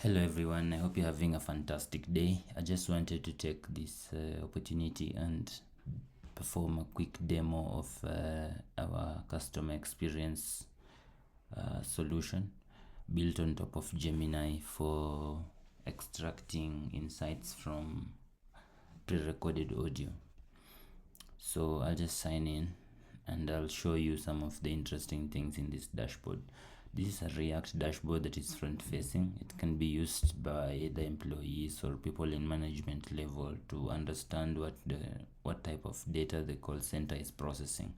Hello everyone, I hope you're having a fantastic day. I just wanted to take this opportunity and perform a quick demo of our customer experience solution built on top of Gemini for extracting insights from pre-recorded audio. So I'll just sign in and I'll show you some of the interesting things in this dashboard. This is a React dashboard that is front facing. It can be used by the employees or people in management level to understand what type of data the call center is processing.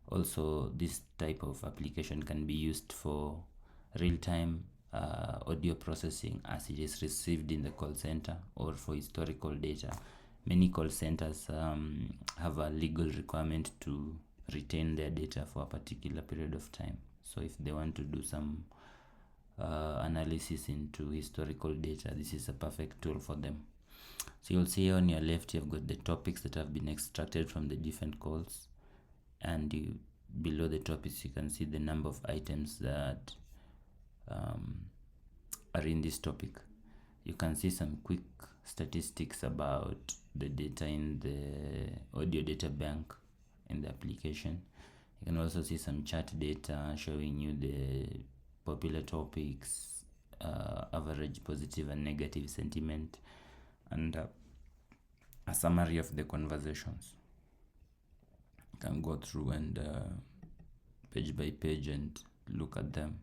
Also, this type of application can be used for real-time audio processing as it is received in the call center, or for historical data. Many call centers have a legal requirement to retain their data for a particular period of time. So if they want to do some analysis into historical data, this is a perfect tool for them. So you'll see on your left, you've got the topics that have been extracted from the different calls, and below the topics you can see the number of items that are in this topic. You can see some quick statistics about the data in the audio data bank in the application. You can also see some chat data showing you the popular topics, average positive and negative sentiment, and a summary of the conversations. You can go through and page by page and look at them.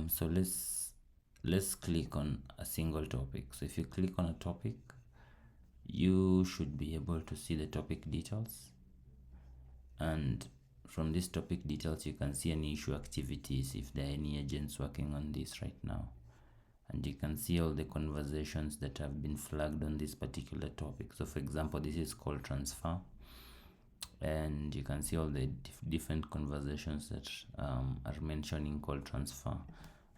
So let's click on a single topic. So if you click on a topic, you should be able to see the topic details, and from this topic details you can see any issue activities, if there are any agents working on this right now, and you can see all the conversations that have been flagged on this particular topic. So for example, this is call transfer, and you can see all the different conversations that are mentioning call transfer.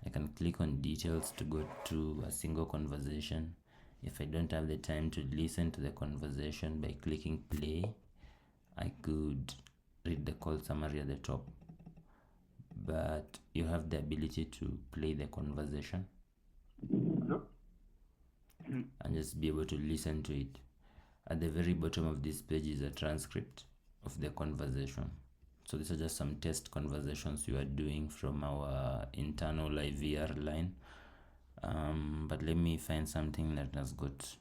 I can click on details to go to a single conversation. If I don't have the time to listen to the conversation, by clicking play, I could read the call summary at the top, but you have the ability to play the conversation and just be able to listen to it. At the very bottom of this page is a transcript of the conversation. So these are just some test conversations we are doing from our internal IVR line. But let me find something that has got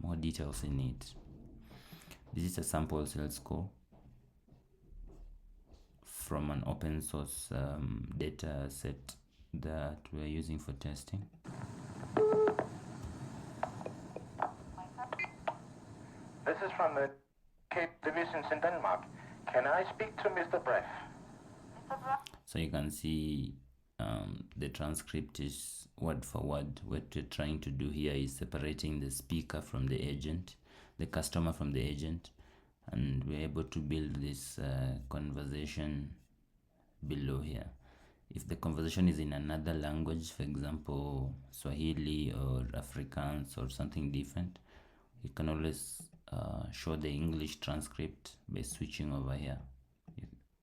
more details in it. This is a sample sales call from an open source data set that we're using for testing. This is from the Cape Divisions in Denmark. Can I speak to Mr. Breff? So you can see the transcript is word for word. What we're trying to do here is separating the speaker from the agent, the customer from the agent, and we're able to build this conversation below here. If the conversation is in another language, for example Swahili or Afrikaans or something different, you can always show the English transcript by switching over here.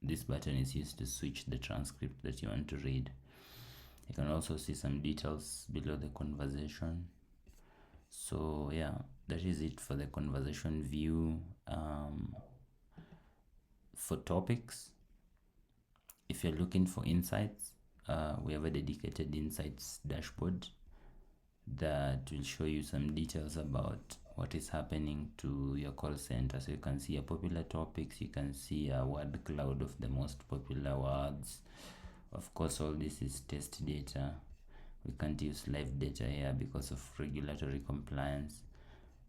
This button is used to switch the transcript that you want to read. You can also see some details below the conversation. So yeah, that is it for the conversation view. For topics, if you're looking for insights, we have a dedicated insights dashboard that will show you some details about what is happening to your call center. So you can see your popular topics, you can see a word cloud of the most popular words. Of course, all this is test data. We can't use live data here because of regulatory compliance.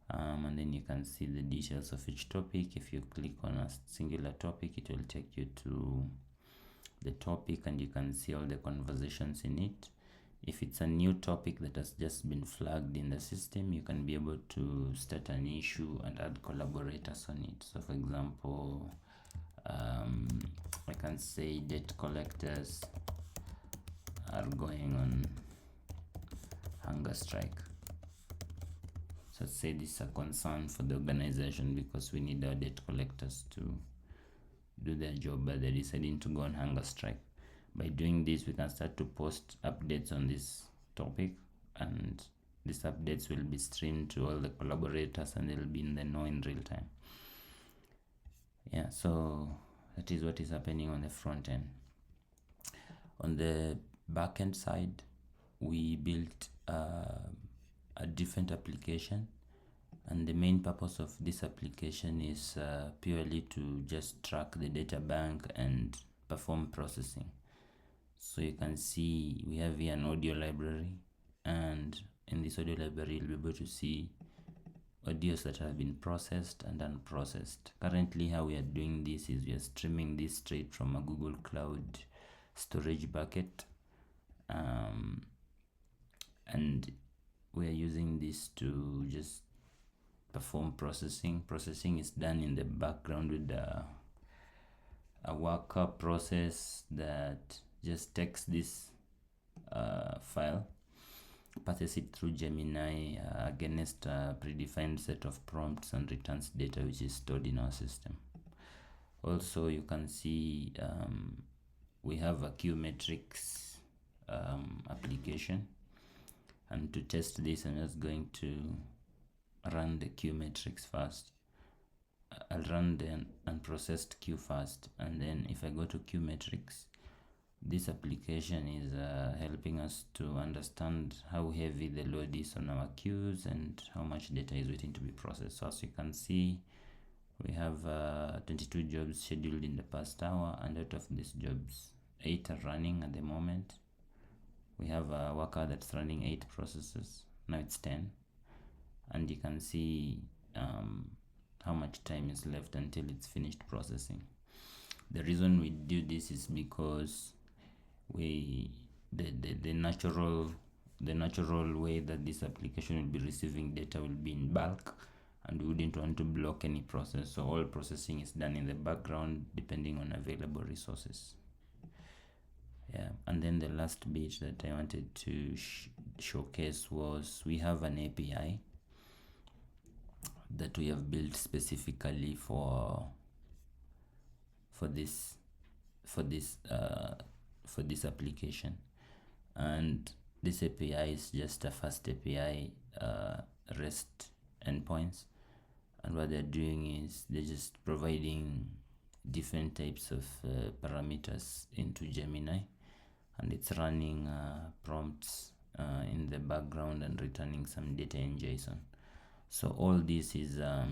And then you can see the details of each topic. If you click on a singular topic, it will take you to the topic and you can see all the conversations in it. If it's a new topic that has just been flagged in the system, you can be able to start an issue and add collaborators on it. So for example, I can say debt collectors are going on hunger strike. So let's say this is a concern for the organization because we need our debt collectors to do their job, but they're deciding to go on hunger strike. By doing this, we can start to post updates on this topic, and these updates will be streamed to all the collaborators and they'll be in the know in real time. Yeah, so that is what is happening on the front end. On the back end side, we built a different application, and the main purpose of this application is purely to just track the data bank and perform processing. So you can see we have here an audio library, and in this audio library you'll be able to see audios that have been processed and unprocessed. Currently, how we are doing this is we are streaming this straight from a Google Cloud storage bucket, and we are using this to just perform processing. Processing is done in the background with a worker process that just takes this file, passes it through Gemini against a predefined set of prompts, and returns data which is stored in our system. Also, you can see we have a Q-Metrics application, and to test this I'm just going to run the Q-Metrics first. I'll run the unprocessed Q first, and then if I go to Q-Metrics, this application is helping us to understand how heavy the load is on our queues and how much data is waiting to be processed. So as you can see, we have 22 jobs scheduled in the past hour, and out of these jobs 8 are running at the moment. We have a worker that's running 8 processes. Now it's 10, and you can see how much time is left until it's finished processing. The reason we do this is because the natural way that this application will be receiving data will be in bulk, and we wouldn't want to block any process, so all processing is done in the background depending on available resources. Yeah, and then the last bit that I wanted to showcase was we have an API that we have built specifically for this application, and this API is just a fast API REST endpoints, and what they're doing is they're just providing different types of parameters into Gemini, and it's running prompts in the background and returning some data in JSON. So all this is a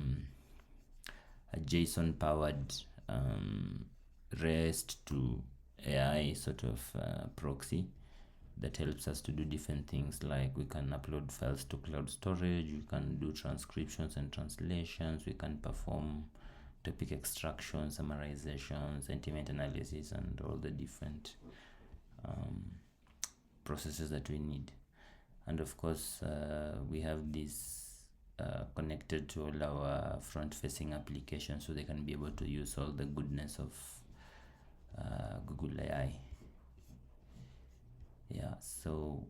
JSON powered REST to AI sort of proxy that helps us to do different things, like we can upload files to cloud storage, we can do transcriptions and translations, we can perform topic extraction, summarization, sentiment analysis, and all the different processes that we need. And of course, we have this connected to all our front-facing applications, so they can be able to use all the goodness of Google AI. Yeah, so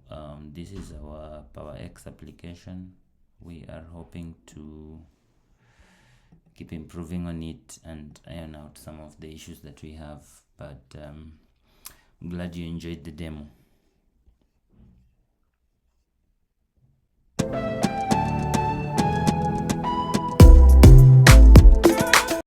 this is our Pawa X application. We are hoping to keep improving on it and iron out some of the issues that we have, but I'm glad you enjoyed the demo.